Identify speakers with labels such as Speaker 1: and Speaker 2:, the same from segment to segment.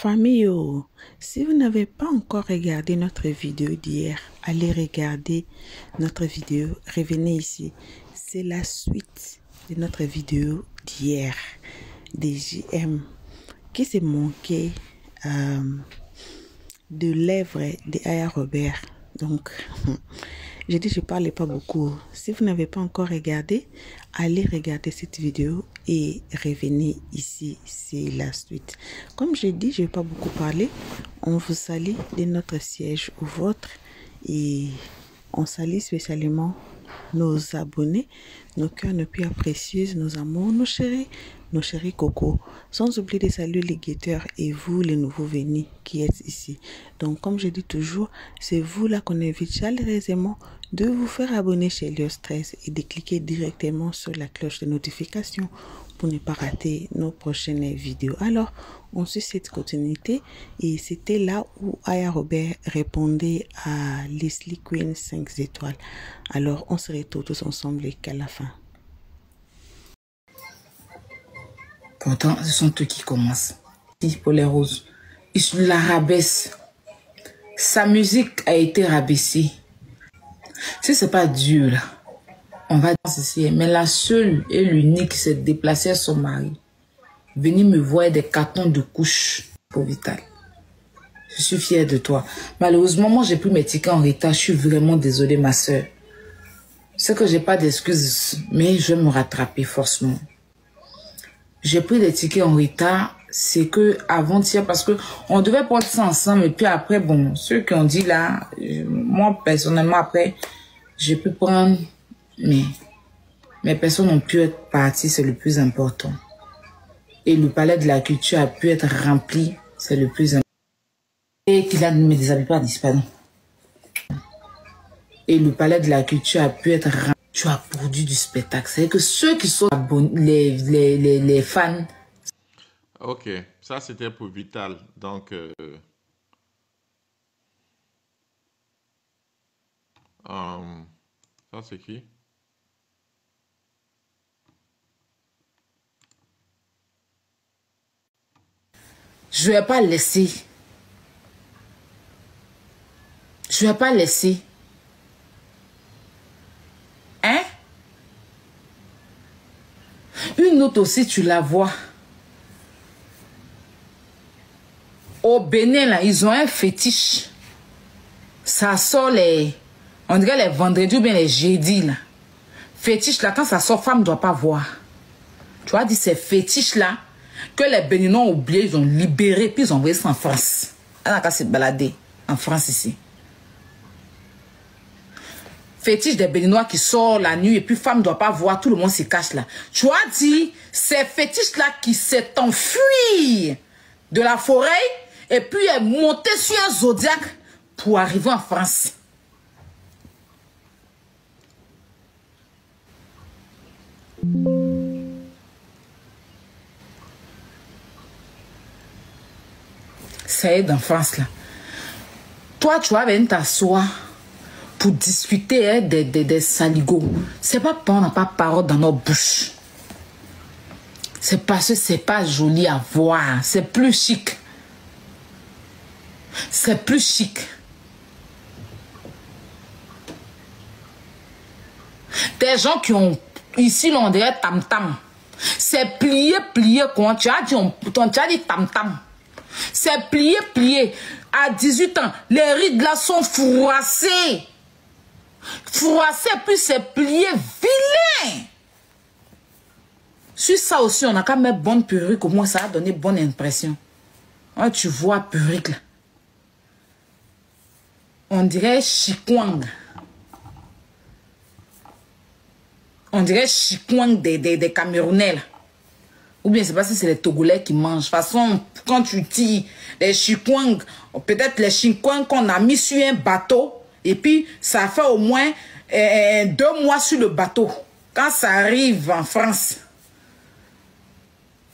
Speaker 1: Famille, si vous n'avez pas encore regardé notre vidéo d'hier, allez regarder notre vidéo, revenez ici. C'est la suite de notre vidéo d'hier, des JM, qui s'est manqué de lèvres de Aya Robert. Donc, j'ai dit je ne parlais pas beaucoup. Si vous n'avez pas encore regardé, allez regarder cette vidéo et revenez ici, c'est la suite. Comme j'ai dit, je ne vais pas beaucoup parler. On vous salue de notre siège au vôtre et on salue spécialement nos abonnés, nos cœurs, nos pierres précieuses, nos amours, nos chéris Coco. Sans oublier de saluer les guetteurs et vous, les nouveaux venus qui êtes ici. Donc, comme je dis toujours, c'est vous là qu'on invite chaleureusement de vous faire abonner chez Elios 13 et de cliquer directement sur la cloche de notification pour ne pas rater nos prochaines vidéos. Alors, on suit cette continuité et c'était là où Aya Robert répondait à Leslie Queen 5 étoiles. Alors, on se retrouve tous ensemble qu'à la fin.
Speaker 2: Pourtant, ce sont eux qui commencent. Pour les roses, ils la rabaissent. Sa musique a été rabaissée. Si c'est pas Dieu là, on va dire ceci. Mais la seule et l'unique qui s'est déplacée à son mari, venir me voir des cartons de couches pour Vital. Je suis fière de toi. Malheureusement, moi j'ai pris mes tickets en retard. Je suis vraiment désolée, ma soeur. C'est que j'ai pas d'excuses, mais je vais me rattraper forcément. J'ai pris des tickets en retard, c'est que avant-hier, parce que on devait prendre ça ensemble, et puis après, bon, ceux qui ont dit là, moi personnellement après, j'ai pu prendre, mais mes personnes ont pu être parties, c'est le plus important. Et le palais de la culture a pu être rempli, c'est le plus important. Et qu'il a ne me déshabille pas, dis pas non. Et le palais de la culture a pu être rempli. Tu as produit du spectacle. C'est que ceux qui sont abonnés, les fans.
Speaker 3: Ok, ça c'était pour Vital. Donc, ça c'est qui?
Speaker 2: Je vais pas laisser. Je vais pas laisser. Hein? Une autre aussi, tu la vois. Au Bénin, là, ils ont un fétiche. Ça sort les... On dirait les vendredis ou bien les jeudis, là. Fétiche, là, quand ça sort, femme ne doit pas voir. Tu vois, dit ces fétiches-là, que les Béninois ont oublié, ils ont libéré, puis ils ont envoyé ça en France. Elle n'a qu'à se balader en France, ici. Fétiche des Béninois qui sort la nuit et puis femme ne doit pas voir, tout le monde se cache là. Tu as dit, ces fétiches-là qui s'est enfui de la forêt et puis est monté sur un zodiaque pour arriver en France. Ça y est, en France là. Toi, tu vas venir t'asseoir pour discuter hein, des saligots. C'est pas qu'on n'a pas parole dans nos bouches. C'est parce que c'est pas joli à voir. C'est plus chic. C'est plus chic. Des gens qui ont... Ici, on dirait tam-tam. C'est plié, quoi. Tu as dit tam-tam. C'est plié. À 18 ans, les rides là sont froissées. Froissé, puis c'est plié vilain. Sur ça aussi, on a qu'à mettre bonne perruque. Au moins, ça a donné bonne impression. Hein, tu vois, perruque là. On dirait chikwang. On dirait chikwang des Camerounais là. Ou bien c'est parce que c'est les Togolais qui mangent. De toute façon, quand tu dis les chikwang, peut-être les chikwang qu'on a mis sur un bateau. Et puis, ça fait au moins 2 mois sur le bateau. Quand ça arrive en France,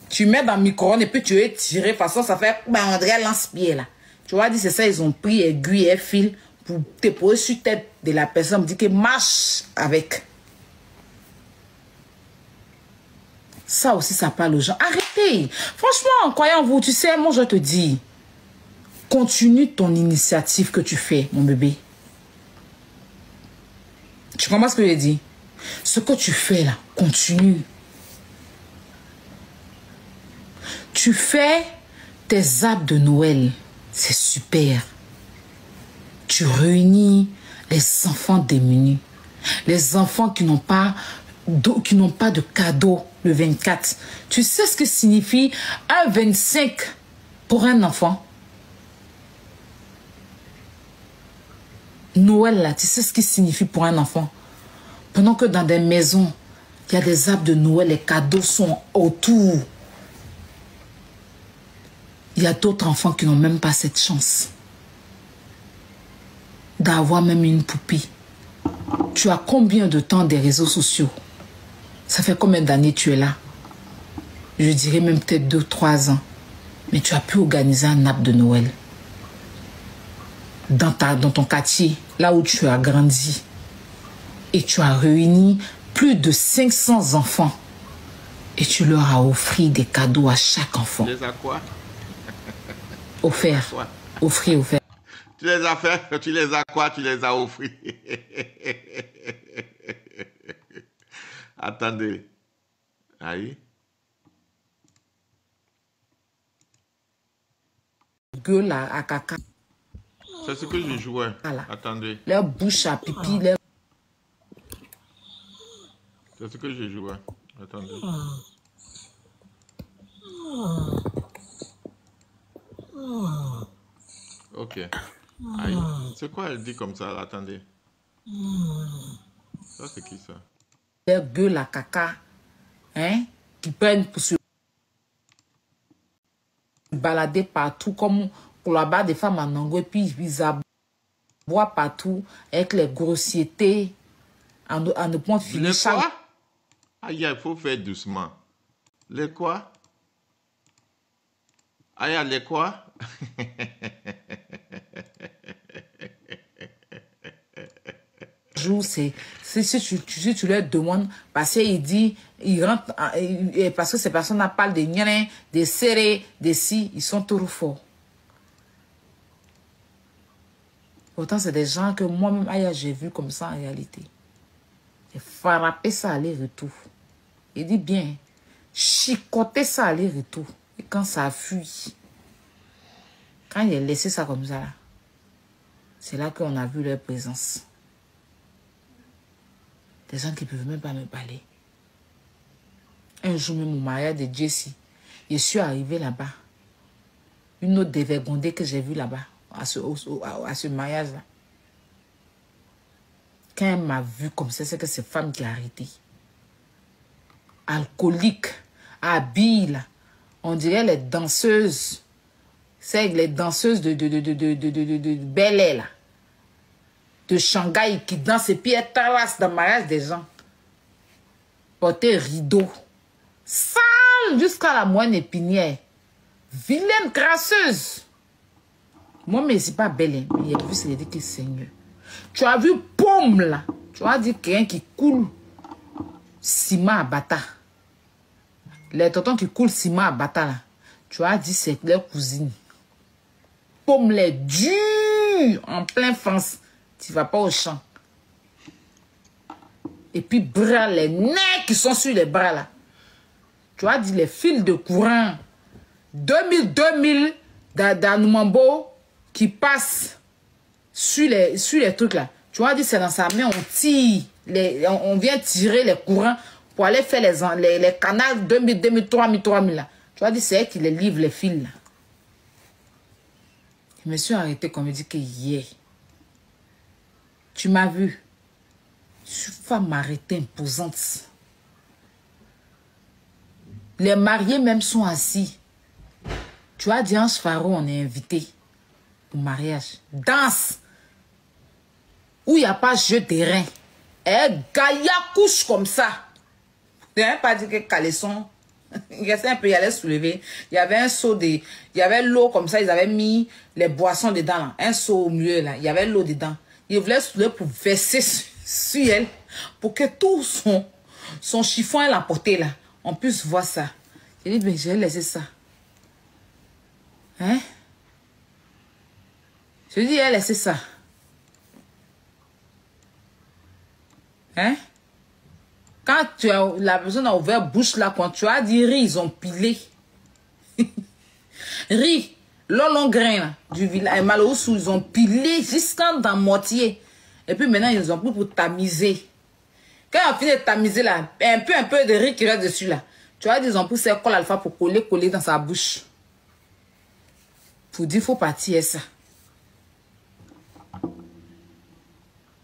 Speaker 2: tu mets dans le micro-ondes et puis tu es tiré. De toute façon, ça fait, on dirait lance-pied là. Tu vois, c'est ça, ils ont pris aiguille et fil pour te poser sur la tête de la personne. On dit que marche avec. Ça aussi, ça parle aux gens. Arrêtez. Franchement, en croyant vous, tu sais, moi je te dis. Continue ton initiative que tu fais, mon bébé. Tu comprends ce que je dis? Ce que tu fais là, continue. Tu fais tes arbres de Noël. C'est super. Tu réunis les enfants démunis. Les enfants qui n'ont pas de cadeau le 24. Tu sais ce que signifie un 25 pour un enfant? Noël, là, tu sais ce qui signifie pour un enfant? Pendant que dans des maisons, il y a des arbres de Noël, les cadeaux sont autour. Il y a d'autres enfants qui n'ont même pas cette chance d'avoir même une poupée. Tu as combien de temps des réseaux sociaux? Ça fait combien d'années tu es là? Je dirais même peut-être 2-3 ans. Mais tu as pu organiser un arbre de Noël. Dans ton quartier, là où tu as grandi. Et tu as réuni plus de 500 enfants. Et tu leur as offert des cadeaux à chaque enfant.
Speaker 3: Tu les as quoi?
Speaker 2: Offert. Offert.
Speaker 3: Tu les as fait, tu les as quoi? Tu les as offris. Attendez. Aïe.
Speaker 2: Gueule à caca.
Speaker 3: C'est ce que je jouais.
Speaker 2: Voilà.
Speaker 3: Attendez.
Speaker 2: Leur bouche à pipi.
Speaker 3: C'est ce que je jouais. Attendez. Ok. Aïe. C'est quoi elle dit comme ça? Attendez. Ça, c'est qui ça?
Speaker 2: Leur gueule à caca. Hein? Qui prennent pour se balader partout comme pour la barre des femmes en anglais. Puis ils aboient partout avec les grossièretés. À ne point finir.
Speaker 3: Les quoi? Aïe, il faut faire doucement. Les quoi? Aïe, les quoi?
Speaker 2: Si tu leur demandes, parce qu'il dit, il rentre, parce que ces personnes parlent des gnanin, des serrés, des si, ils sont trop forts. Pourtant, c'est des gens que moi-même, j'ai vu comme ça en réalité. J'ai frappé ça aller-retour. Il dit bien, chicoter ça aller-retour. Et quand ça fuit, quand il a laissé ça comme ça, c'est là qu'on a vu leur présence. Des gens qui ne peuvent même pas me parler. Un jour même au mariage de Jessie, je suis arrivée là-bas. Une autre dévergondée que j'ai vue là-bas, à ce mariage-là. Quand elle m'a vue comme ça, c'est que c'est femme qui a arrêté. Alcoolique, habile, on dirait les danseuses. C'est les danseuses de Bel Air, là. De Shanghai qui dansent et puis elles tabassent dans le mariage des gens. Porter rideau. Sale jusqu'à la moine épinière. Vilaine, grasseuse. Moi, mais c'est pas belle. Mais il y a vu, c'est dit que Seigneur. Tu as vu Pomme là. Tu as dit quelqu'un qui coule ciment à bata. Les tontons qui coulent ciment à bata là. Tu as dit c'est leur cousine. Pomme les durs en plein France. Tu vas pas au champ. Et puis bras, les nerfs qui sont sur les bras là. Tu as dit les fils de courant. 2000 d'Anoumambo qui passent sur les trucs là. Tu as dit c'est dans sa main, on tire. On vient tirer les courants pour aller faire les canals 2000, 3000 là. Tu as dit c'est elle qui les livre les fils là. Je me suis arrêté comme me dit que yeah. Tu m'as vu. Je vais m'arrêter imposante. Les mariés même sont assis. Tu as dit Ange Faro, on est invité au mariage. Danse. Où il n'y a pas jeu de reins. Et Gaïa couche comme ça. Je n'ai pas dit que caleçon. Il un peu, il allait soulever. Il y avait un seau il y avait l'eau comme ça, ils avaient mis les boissons dedans là. Un seau au milieu là, il y avait l'eau dedans. Il voulait soulever pour verser sur elle, pour que tout son chiffon elle a porté là, on puisse voir ça. J'ai dit, ben, j'ai laissé ça. Hein? Je dis, elle, c'est ça. Hein? Quand tu as, la personne a ouvert bouche là, quand tu as dit riz, ils ont pilé. Riz, long grain là, du village, Malosou, ils ont pilé jusqu'en dans moitié. Et puis maintenant, ils ont pris pour tamiser. Quand on finit de tamiser là, un peu de riz qui reste dessus là, tu vois, ils ont pris ces colle alpha pour coller dans sa bouche. Pour dire, il faut partir ça.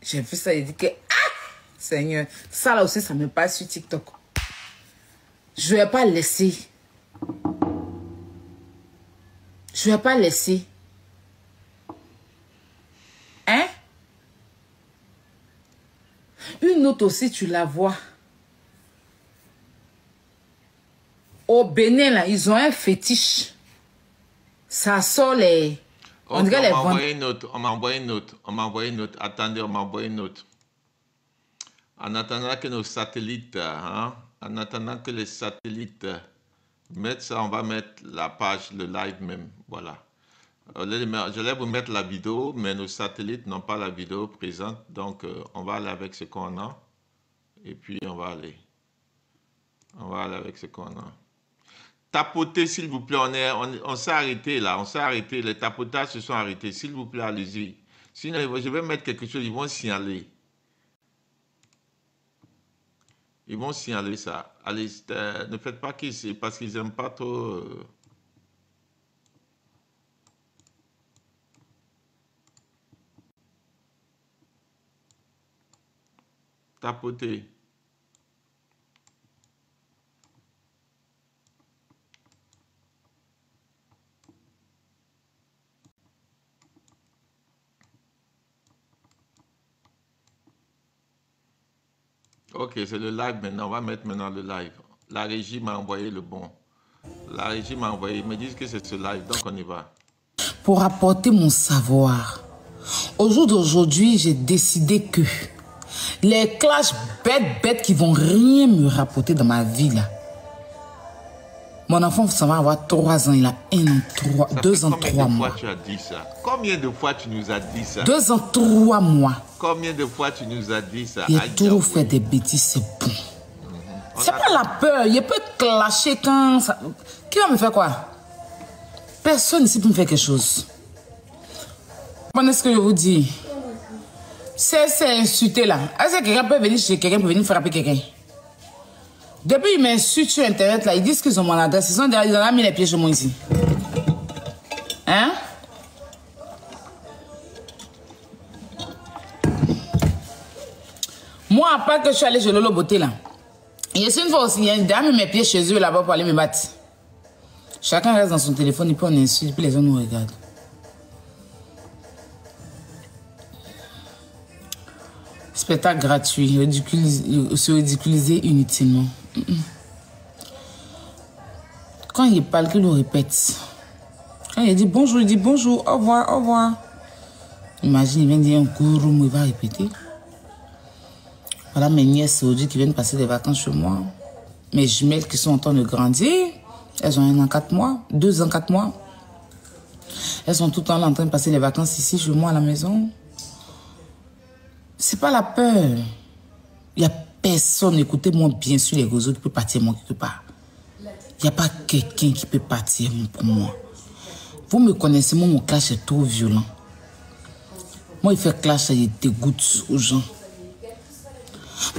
Speaker 2: J'ai vu ça, il dit que, ah, Seigneur, ça là aussi, ça me passe sur TikTok. Je ne vais pas laisser. Je ne vais pas laisser. Hein? Une autre aussi, tu la vois. Au Bénin, là, ils ont un fétiche. Ça sort les...
Speaker 3: On m'a envoyé une autre. On m'a envoyé une autre. Attendez, on m'a envoyé une autre. En attendant que nos satellites, hein, en attendant que les satellites mettent ça, on va mettre la page, le live même. Voilà. Je vais vous mettre la vidéo, mais nos satellites n'ont pas la vidéo présente. Donc, on va aller avec ce qu'on a. Et puis, on va aller. On va aller avec ce qu'on a. Tapotez, s'il vous plaît. On s'est arrêté là. On s'est arrêté. Les tapotages se sont arrêtés. S'il vous plaît, allez-y. Sinon, je vais mettre quelque chose. Ils vont signaler. Ils vont signaler ça. Allez, ne faites pas qu'ils... Parce qu'ils n'aiment pas trop... Tapoter. Ok, c'est le live maintenant. On va mettre maintenant le live. La régie m'a envoyé le bon. La régie m'a envoyé. Ils me disent que c'est ce live. Donc on y va.
Speaker 2: Pour apporter mon savoir, au jour d'aujourd'hui, j'ai décidé que les clashs bêtes qui vont rien me rapporter dans ma vie là. Mon enfant, ça va avoir 3 ans. Il a 1 an, 2 ans, 3 mois.
Speaker 3: Combien de fois tu as dit ça? Combien de fois tu nous as dit ça?
Speaker 2: 2 ans, 3 mois.
Speaker 3: Combien de fois tu nous as dit ça?
Speaker 2: Il a toujours fait des bêtises, c'est bon. C'est pas la peur. Il peut clasher quand... Ça... Qui va me faire quoi? Personne ici peut me faire quelque chose. Comprenez ce que je vous dis? C'est insulté là. Est-ce que quelqu'un peut venir chez quelqu'un, peut venir frapper quelqu'un? Depuis ils m'insultent sur internet là, ils disent qu'ils ont mon adresse. Ils ont mis les pieds chez moi ici. Hein? Moi, à part que je suis allée chez Lolo Beauté là, il y a une fois aussi, il y a une dame mis mes pieds chez eux là-bas pour aller me battre. Chacun reste dans son téléphone, et puis on insulte, puis les gens nous regardent. Spectacle gratuit, se ridiculiser inutilement. Quand il parle, qu'il le répète. Quand il dit bonjour, il dit bonjour, au revoir, au revoir. Imagine, il vient dire un gourou, il va répéter. Voilà mes nièces aujourd'hui qui viennent passer des vacances chez moi. Mes jumelles qui sont en train de grandir. Elles ont 1 an 4 mois, 2 ans 4 mois. Elles sont tout le temps là en train de passer les vacances ici chez moi à la maison. C'est pas la peur. Il n'y a personne, écoutez-moi bien sûr les réseaux qui peut partir moi quelque part. Il n'y a pas quelqu'un qui peut partir pour moi. Vous me connaissez, moi mon clash est trop violent. Moi il fait clash, il dégoûte aux gens.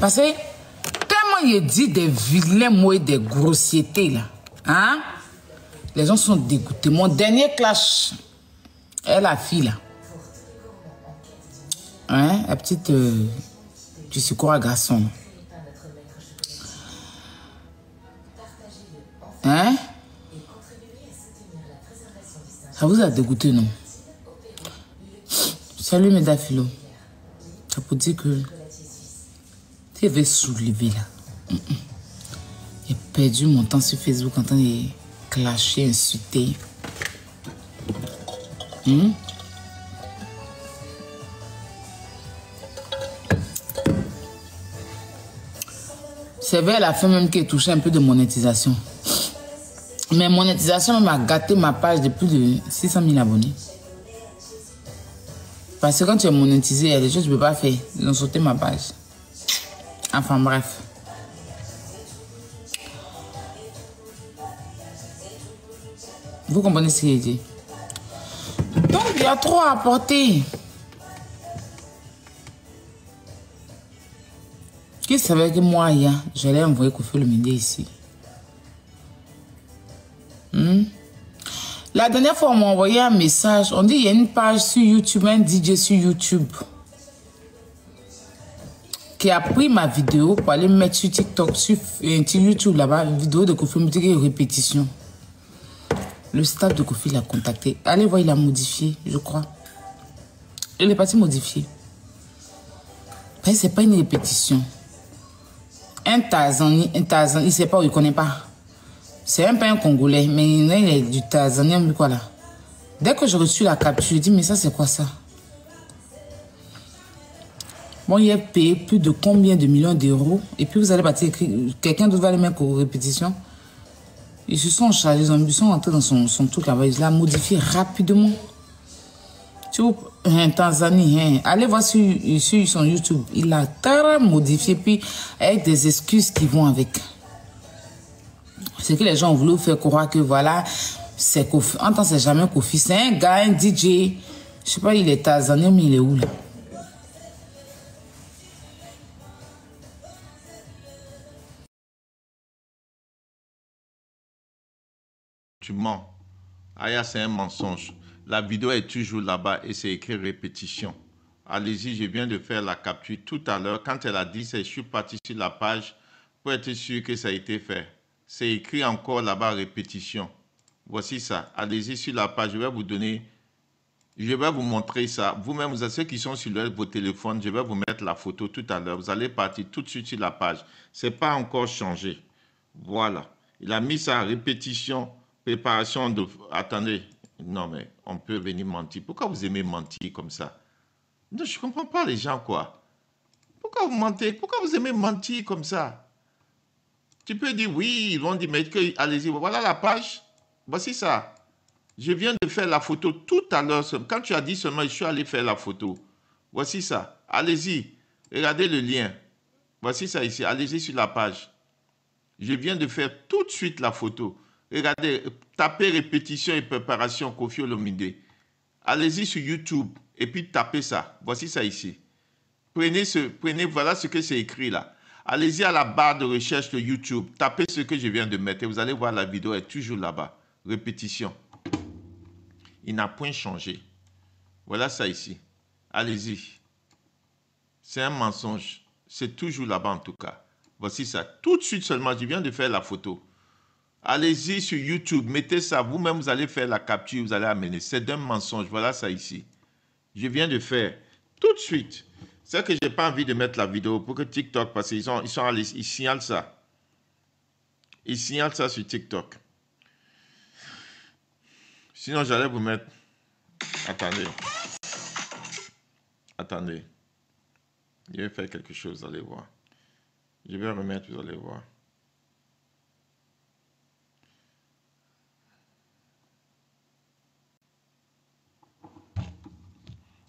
Speaker 2: Parce que tellement il dit des vilains mots et des grossièretés là. Hein? Les gens sont dégoûtés. Mon dernier clash est la fille là. Hein? La petite du secours à garçon. Hein? Ça vous a dégoûté, non? Salut, mesdames philo. Ça peut dire que tu avais soulevé là. J'ai perdu mon temps sur Facebook en train de clasher, insulter. C'est vers la fin même qui a touché un peu de monétisation. Mais monétisation m'a gâté ma page de plus de 600 000 abonnés. Parce que quand tu es monétisé, il y a des choses que je ne peux pas faire. Ils ont sauté ma page. Enfin bref. Vous comprenez ce qu'il dit? Donc il y a trop à apporter. Qui savait que moi, j'allais envoyer Koffi Olomide ici? La dernière fois, on m'a envoyé un message. On dit qu'il y a une page sur YouTube, un DJ sur YouTube, qui a pris ma vidéo pour aller mettre sur TikTok, sur YouTube là-bas, une vidéo de Koffi Olomide qui est répétition. Le staff de Koffi l'a contacté. Allez voir, il a modifié, je crois. Il est parti modifier. C'est pas une répétition. Un Tanzanie, il ne sait pas où il ne connaît pas. C'est un peu un Congolais, mais il est du Tanzanie, quoi là. Dès que j'ai reçu la capture, je dis, mais ça, c'est quoi ça? Bon, il a payé plus de combien de millions d'euros. Et puis, vous allez partir écrire, quelqu'un d'autre va les mettre aux répétitions. Ils se sont chargés, ils sont entrés dans son truc là-bas. Ils l'ont modifié rapidement. Tu vois, Tanzanie, allez voir sur son YouTube. Il a très modifié, puis avec des excuses qui vont avec. C'est que les gens ont voulu faire croire que voilà, c'est Koffi. En tant que c'est jamais Koffi. C'est un gars, un DJ. Je sais pas, il est tanzanien, mais il est où là?
Speaker 3: Tu mens. Aya, c'est un mensonge. La vidéo est toujours là-bas et c'est écrit répétition. Allez-y, je viens de faire la capture tout à l'heure. Quand elle a dit ça, je suis parti sur la page pour être sûr que ça a été fait. C'est écrit encore là-bas répétition. Voici ça. Allez-y sur la page. Je vais vous donner, je vais vous montrer ça. Vous-même, ceux qui sont sur vos téléphones, je vais vous mettre la photo tout à l'heure. Vous allez partir tout de suite sur la page. Ce n'est pas encore changé. Voilà. Il a mis ça en répétition. Préparation de... Attendez. Non, mais on peut venir mentir. Pourquoi vous aimez mentir comme ça? Non, je ne comprends pas les gens, quoi. Pourquoi vous mentez? Pourquoi vous aimez mentir comme ça? Tu peux dire oui, ils vont dire, mais allez-y, voilà la page. Voici ça. Je viens de faire la photo tout à l'heure. Quand tu as dit seulement, je suis allé faire la photo. Voici ça. Allez-y. Regardez le lien. Voici ça ici. Allez-y sur la page. Je viens de faire tout de suite la photo. Regardez, tapez répétition et préparation Koffi Olomide. Allez-y sur YouTube et puis tapez ça. Voici ça ici. Prenez, voilà ce que c'est écrit là. Allez-y à la barre de recherche de YouTube. Tapez ce que je viens de mettre et vous allez voir la vidéo est toujours là-bas. Répétition. Il n'a point changé. Voilà ça ici. Allez-y. C'est un mensonge. C'est toujours là-bas en tout cas. Voici ça. Tout de suite seulement, je viens de faire la photo. Allez-y sur YouTube, mettez ça. Vous-même, vous allez faire la capture, vous allez amener. C'est un mensonge. Voilà ça ici. Je viens de faire tout de suite. C'est que je n'ai pas envie de mettre la vidéo pour que TikTok, parce qu'ils ils signalent ça. Ils signalent ça sur TikTok. Sinon, j'allais vous mettre... Attendez. Attendez. Je vais faire quelque chose, vous allez voir. Je vais remettre, vous allez voir.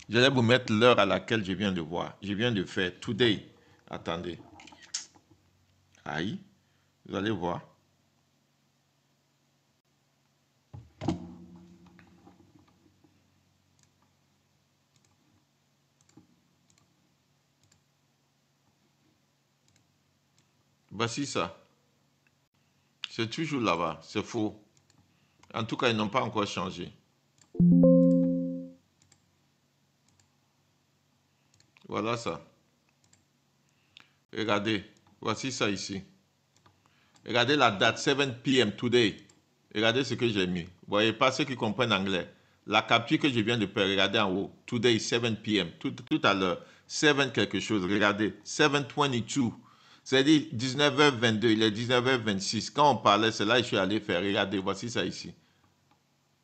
Speaker 3: J'allais vous mettre l'heure à laquelle je viens de voir. Je viens de faire today. Attendez. Aïe. Vous allez voir. Voici ça. C'est toujours là-bas. C'est faux. En tout cas, ils n'ont pas encore changé. Voilà ça. Regardez. Voici ça ici. Regardez la date. 7 p.m. today. Regardez ce que j'ai mis. Vous voyez pas ceux qui comprennent anglais. La capture que je viens de faire. Regardez en haut. Today, 7 p.m. Tout à l'heure. 7 quelque chose. Regardez. 7:22. C'est-à-dire 19h22. Il est 19h26. Quand on parlait, c'est là que je suis allé faire. Regardez. Voici ça ici.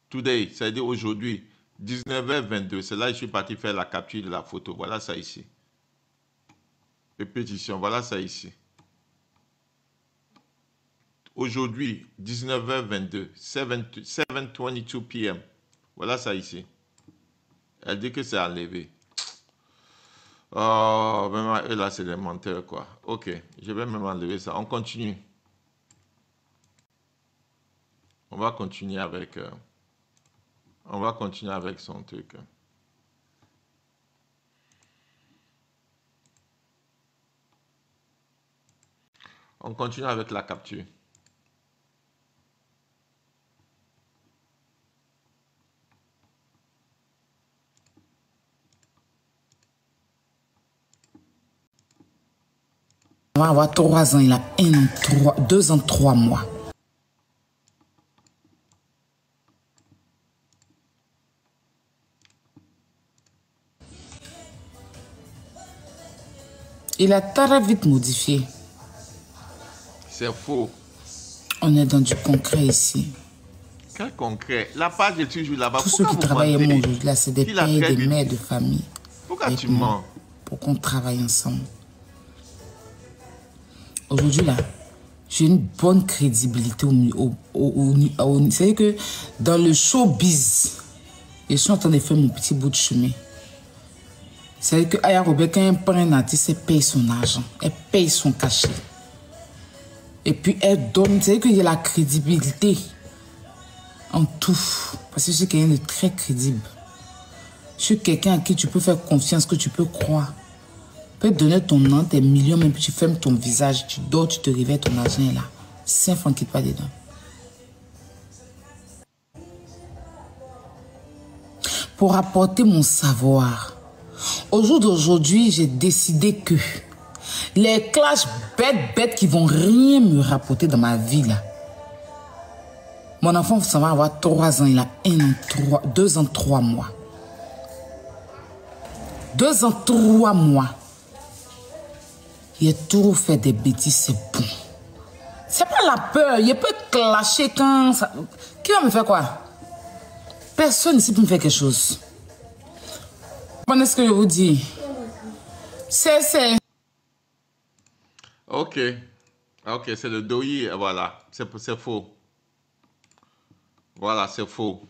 Speaker 3: Today. C'est-à-dire aujourd'hui. 19h22, c'est là que je suis parti faire la capture de la photo. Voilà ça ici. Répétition, voilà ça ici. Aujourd'hui, 19h22, 7:22 p.m. Voilà ça ici. Elle dit que c'est enlevé. Oh, vraiment, eux là, c'est des menteurs, quoi. Ok, je vais même enlever ça. On continue. On va continuer avec son truc. On continue avec la capture.
Speaker 2: On va avoir 3 ans, il a 2 ans, 3 mois. Il a très vite modifié.
Speaker 3: C'est faux.
Speaker 2: On est dans du concret ici.
Speaker 3: Quel concret? La page est toujours là-bas.
Speaker 2: Tous ceux qui travaillent avec moi aujourd'hui, là, c'est des pères et des mères de famille.
Speaker 3: Pourquoi tu mens?
Speaker 2: Pour qu'on travaille ensemble. Aujourd'hui, là, j'ai une bonne crédibilité c'est-à-dire que dans le showbiz, je suis en train de faire mon petit bout de chemin. C'est-à-dire que Aya Robert, quand elle prend un artiste, elle paye son argent, elle paye son cachet. Et puis elle donne, c'est-à-dire qu'il y a la crédibilité en tout. Parce que je suis quelqu'un de très crédible. Je suis quelqu'un à qui tu peux faire confiance, que tu peux croire. Tu peux donner ton nom, tes millions, même tu fermes ton visage, tu dors, tu te réveilles, ton argent est là. 5 francs qui ne pas dedans. Pour apporter mon savoir, au jour d'aujourd'hui, j'ai décidé que les clashs bêtes qui vont rien me rapporter dans ma vie là. Mon enfant, ça va avoir 3 ans, il a 2 ans, 3 mois. 2 ans, 3 mois. Il a toujours fait des bêtises, c'est bon. C'est pas la peur, il peut clasher quand ça... Qui va me faire quoi? Personne ici peut me faire quelque chose. Comprenez ce que je vous dis? C'est...
Speaker 3: Ok. Ok, c'est le doyi, voilà. C'est faux. Voilà, c'est faux.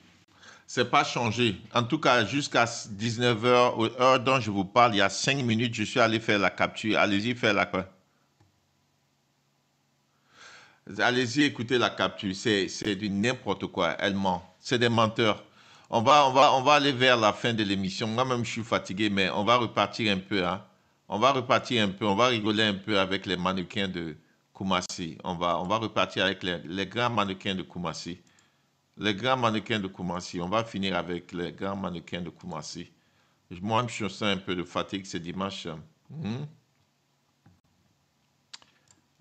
Speaker 3: C'est pas changé. En tout cas, jusqu'à 19h, heure dont je vous parle, il y a 5 minutes, je suis allé faire la capture. Allez-y, faire la quoi? Allez-y, écoutez la capture. C'est du n'importe quoi. Elle ment. C'est des menteurs. On va aller vers la fin de l'émission. Moi-même, je suis fatigué, mais on va repartir un peu. Hein. On va repartir un peu. On va rigoler un peu avec les mannequins de Koumassi. On va repartir avec les grands mannequins de Koumassi. Les grands mannequins de Koumassi. On va finir avec les grands mannequins de Koumassi. Moi, je sens un peu de fatigue ce dimanche.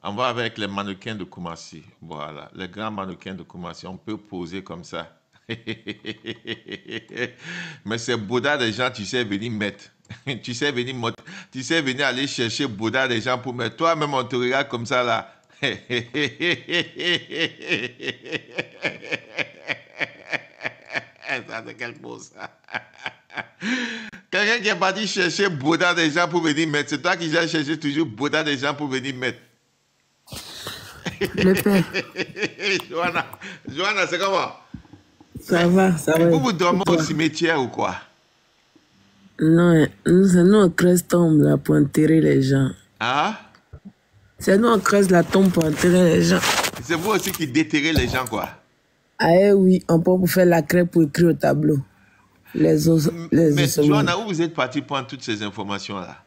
Speaker 3: On va avec les mannequins de Koumassi. Voilà, les grands mannequins de Koumassi. On peut poser comme ça. Mais c'est Bouddha des gens, tu sais, venir mettre. Tu sais, venir aller chercher Bouddha des gens pour mettre. Toi-même, on te regarde comme ça, là. Ça, c'est quelle chose, ça. Quelqu'un qui est parti chercher Bouddha des gens pour venir mettre. C'est toi qui viens chercher toujours Bouddha des gens pour venir mettre.
Speaker 4: Le père.
Speaker 3: Johanna, c'est comment?
Speaker 4: Ça va.
Speaker 3: Vous dormez au cimetière ou quoi?
Speaker 4: Non, c'est nous on creuse tombe là pour enterrer les gens.
Speaker 3: Ah?
Speaker 4: C'est nous on creuse la tombe pour enterrer les gens.
Speaker 3: C'est vous aussi qui déterrez les gens, quoi?
Speaker 4: Ah oui, on peut pour faire la crêpe pour écrire au tableau. Mais
Speaker 3: Johanna, où vous êtes parti prendre toutes ces informations-là?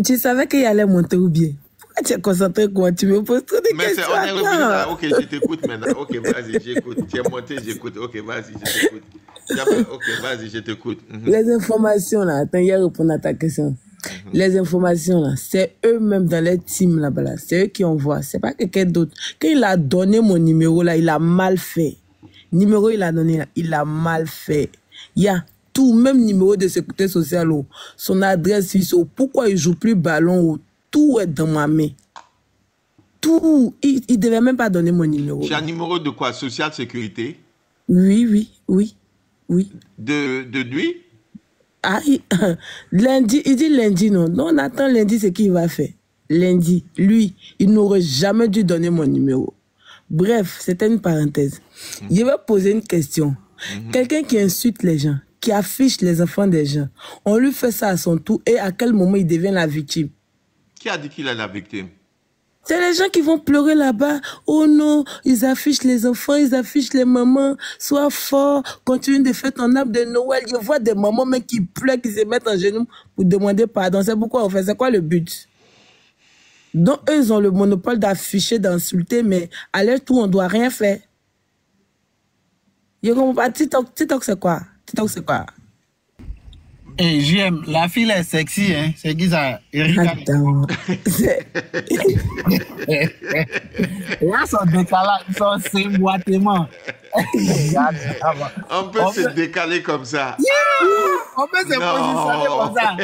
Speaker 4: Tu savais qu'il allait monter ou bien? Pourquoi tu es concentré quoi? Tu me poses trop de questions.
Speaker 3: Mais on est revenu là. Ok, je t'écoute maintenant. Ok, vas-y, j'écoute. Tu es monté, j'écoute. Ok, vas-y, je t'écoute. Ok, vas-y, je t'écoute.
Speaker 4: Les informations là, attends, il y a répondre à ta question. Les informations là, c'est eux-mêmes dans les teams là-bas là. C'est eux qui envoient. C'est pas quelqu'un d'autre. Quand il a donné mon numéro là, il a mal fait. Numéro il a donné là, il a mal fait. Il y a tout, même numéro de sécurité sociale, son adresse, pourquoi il joue plus ballon, tout est dans ma main. Tout. Il devait même pas donner mon numéro.
Speaker 3: J'ai un numéro de quoi? Social sécurité?
Speaker 4: Oui.
Speaker 3: De lui?
Speaker 4: Ah, lundi, il dit lundi, non. Non, on attend lundi, c'est qu'il va faire. Lundi, lui, il n'aurait jamais dû donner mon numéro. Bref, c'était une parenthèse. Je vais poser une question. Quelqu'un qui insulte les gens, qui affiche les enfants des gens. On lui fait ça à son tour et à quel moment il devient la victime?
Speaker 3: Qui a dit qu'il est la victime?
Speaker 4: C'est les gens qui vont pleurer là-bas. Oh non, ils affichent les enfants, ils affichent les mamans. Sois fort, continue de faire ton arbre de Noël. Je vois des mamans même qui pleurent, qui se mettent en genoux pour demander pardon. C'est pourquoi on fait. C'est quoi le but? Donc, eux, ils ont le monopole d'afficher, d'insulter, mais à leur tour, on ne doit rien faire. Je comprends pas. TikTok, c'est quoi? TikTok, c'est quoi?
Speaker 5: Et j'aime, la fille est sexy, hein. C'est qui ça?
Speaker 4: Attends.
Speaker 5: Là, son décalage, son sémoitement.
Speaker 3: On peut se décaler comme ça.
Speaker 5: On peut se positionner comme ça.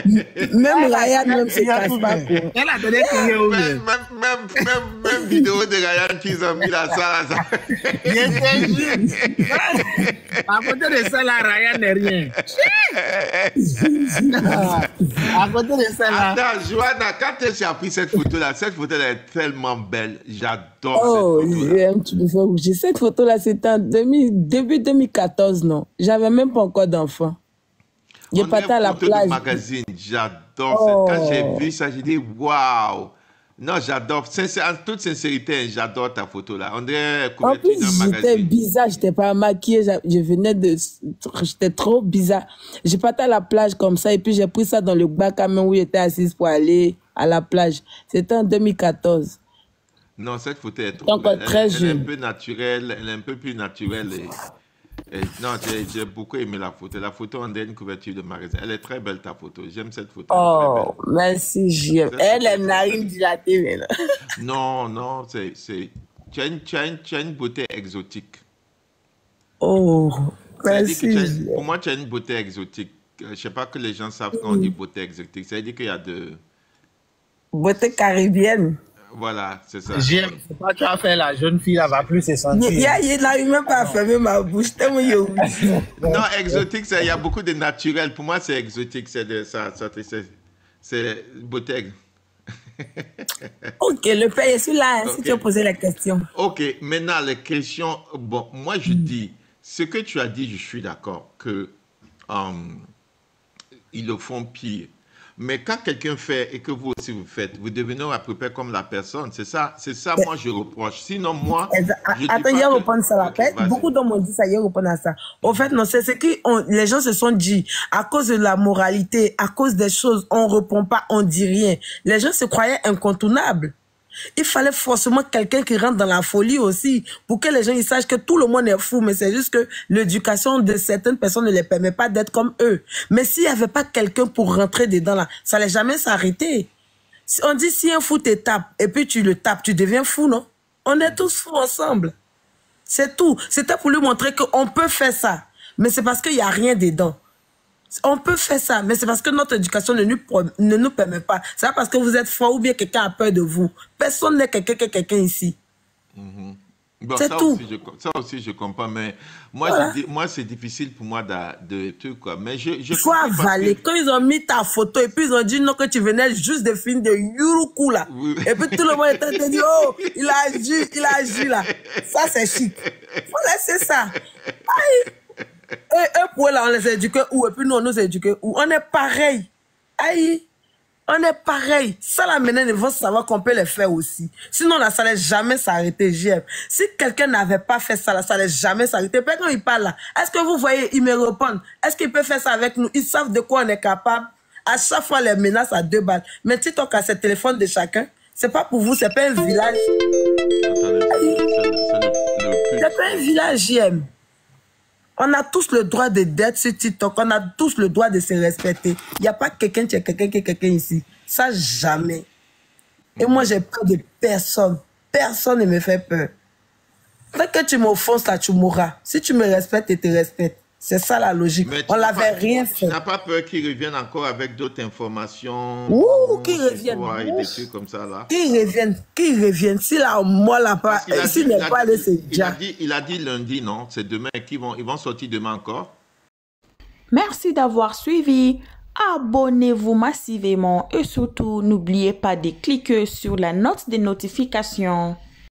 Speaker 4: Même Ryan, même se casse pas.
Speaker 5: Elle a donné crier au mieux.
Speaker 3: Même vidéo de Ryan qu'ils ont mis là, ça.
Speaker 5: Je te jure. À côté de ça, là, Ryan n'est rien. À côté de ça, là.
Speaker 3: Attends, Joanna, quand elle s'est pris cette photo-là est tellement belle. J'adore
Speaker 4: Oh,
Speaker 3: cette photo-là.
Speaker 4: tu me fais rougir. Cette photo-là, c'était en début 2014, non? J'avais même pas encore d'enfant. J'ai parti à la plage.
Speaker 3: Magazine, j'adore. Quand j'ai vu ça, j'ai dit waouh. Non, j'adore. En toute sincérité, j'adore ta photo là. On dirait
Speaker 4: En
Speaker 3: couverture
Speaker 4: plus,
Speaker 3: d'un
Speaker 4: j'étais
Speaker 3: magazine.
Speaker 4: bizarre, j'étais pas maquillée, j'étais trop bizarre. J'ai parti à la plage comme ça et puis j'ai pris ça dans le bac à main où j'étais assise pour aller à la plage. C'était en 2014.
Speaker 3: Non, cette photo est trop
Speaker 4: Donc,
Speaker 3: belle.
Speaker 4: très
Speaker 3: Elle est
Speaker 4: jeune.
Speaker 3: un peu naturelle, elle est un peu plus naturelle. Non, j'ai beaucoup aimé la photo. La photo, on dirait une couverture de magazine. Elle est très belle ta photo. J'aime cette photo. Elle est très
Speaker 4: Oh, merci, JM. Elle est narine dilatée maintenant.
Speaker 3: belle. Non, tu as une beauté exotique.
Speaker 4: Oh,
Speaker 3: C'est-à-dire que
Speaker 4: merci.
Speaker 3: pour moi, tu as une beauté exotique. Je ne sais pas que les gens savent quand on dit beauté exotique. C'est-à-dire qu'il y a de...
Speaker 4: Beauté caribéenne.
Speaker 3: Voilà, c'est ça.
Speaker 5: J'aime, c'est pas tu as fait la jeune fille, elle va plus se sentir.
Speaker 4: Il n'arrive même pas à fermer ma bouche. Tellement il est obligé.
Speaker 3: Non, exotique, il y a beaucoup de naturel. Pour moi, c'est exotique. C'est beauté.
Speaker 4: Ok, le père est là, hein, si
Speaker 3: Ok.
Speaker 4: tu as posé la question.
Speaker 3: Ok, maintenant, les questions. Bon, moi, je dis, ce que tu as dit, je suis d'accord que ils le font pire. Mais quand quelqu'un fait et que vous aussi vous faites, vous devenez à peu près comme la personne. C'est ça, moi, je reproche. Sinon, moi, je dis
Speaker 4: Attends,
Speaker 3: pas
Speaker 4: il y a
Speaker 3: que-
Speaker 4: répondre ça là.
Speaker 3: Ok, vas-y.
Speaker 4: Beaucoup d'hommes ont dit ça, il y a répondre à ça. Au fait, non, c'est ce que les gens se sont dit. À cause de la moralité, à cause des choses, on répond pas, on dit rien. Les gens se croyaient incontournables. Il fallait forcément quelqu'un qui rentre dans la folie aussi, pour que les gens ils sachent que tout le monde est fou, mais c'est juste que l'éducation de certaines personnes ne les permet pas d'être comme eux. Mais s'il n'y avait pas quelqu'un pour rentrer dedans là, ça n'allait jamais s'arrêter. On dit si un fou te tape, et puis tu le tapes, tu deviens fou, non? On est tous fous ensemble. C'est tout. C'était pour lui montrer qu'on peut faire ça, mais c'est parce qu'il n'y a rien dedans. On peut faire ça, mais c'est parce que notre éducation ne nous permet pas. C'est pas parce que vous êtes fort ou bien quelqu'un a peur de vous. Personne n'est quelqu'un ici.
Speaker 3: Bon,
Speaker 4: C'est tout.
Speaker 3: Ça aussi, je comprends. Mais moi,
Speaker 4: Voilà.
Speaker 3: moi c'est difficile pour moi de trucs, quoi. Mais je
Speaker 4: Il faut
Speaker 3: comprends parce
Speaker 4: avaler.
Speaker 3: que-
Speaker 4: Quand ils ont mis ta photo et puis ils ont dit non, que tu venais juste de finir de Yuruku là.
Speaker 3: Oui.
Speaker 4: Et puis tout le monde était dit oh, il a agi là. Ça c'est chic. Faut laisser ça. Aïe. Et eux pour eux là, on les éduquait où? Et puis nous, on nous éduquait où? On est pareil. Aïe. On est pareil. Ça là maintenant, ils vont savoir qu'on peut les faire aussi. Sinon là, ça n'allait jamais s'arrêter, JM. Si quelqu'un n'avait pas fait ça là, ça n'allait jamais s'arrêter. Puis quand il parle là, est-ce que vous voyez, ils me répondent. Est-ce qu'ils peuvent faire ça avec nous? Ils savent de quoi on est capable. À chaque fois, les menaces à 2 balles. Mais TikTok a ce téléphone de chacun. C'est pas pour vous, c'est pas un village.
Speaker 3: Attendez, c'est le plus-
Speaker 4: C'est pas un village, JM. On a tous le droit d'être sur TikTok. On a tous le droit de se respecter. Il n'y a pas quelqu'un qui est quelqu'un ici. Ça, jamais. Et moi, j'ai peur de personne. Personne ne me fait peur. Tant que tu m'offenses, là, tu mourras. Si tu me respectes, et te respectes. C'est ça la logique.
Speaker 3: Mais tu
Speaker 4: On
Speaker 3: n'as
Speaker 4: l'avait
Speaker 3: pas-
Speaker 4: rien
Speaker 3: Tu
Speaker 4: fait.
Speaker 3: n'as pas peur qu'ils reviennent encore avec d'autres informations?
Speaker 4: Ouh, qu'ils reviennent.
Speaker 3: Ouais, et des trucs comme ça, là.
Speaker 4: Qu'ils reviennent. Si là, moi, là, pas,
Speaker 3: Parce qu'il a
Speaker 4: s'il
Speaker 3: dit-
Speaker 4: n'est pas allé, c'est
Speaker 3: il a
Speaker 4: déjà.
Speaker 3: il a dit lundi, non? C'est demain ils vont sortir demain encore.
Speaker 1: Merci d'avoir suivi. Abonnez-vous massivement et surtout n'oubliez pas de cliquer sur la note de notification.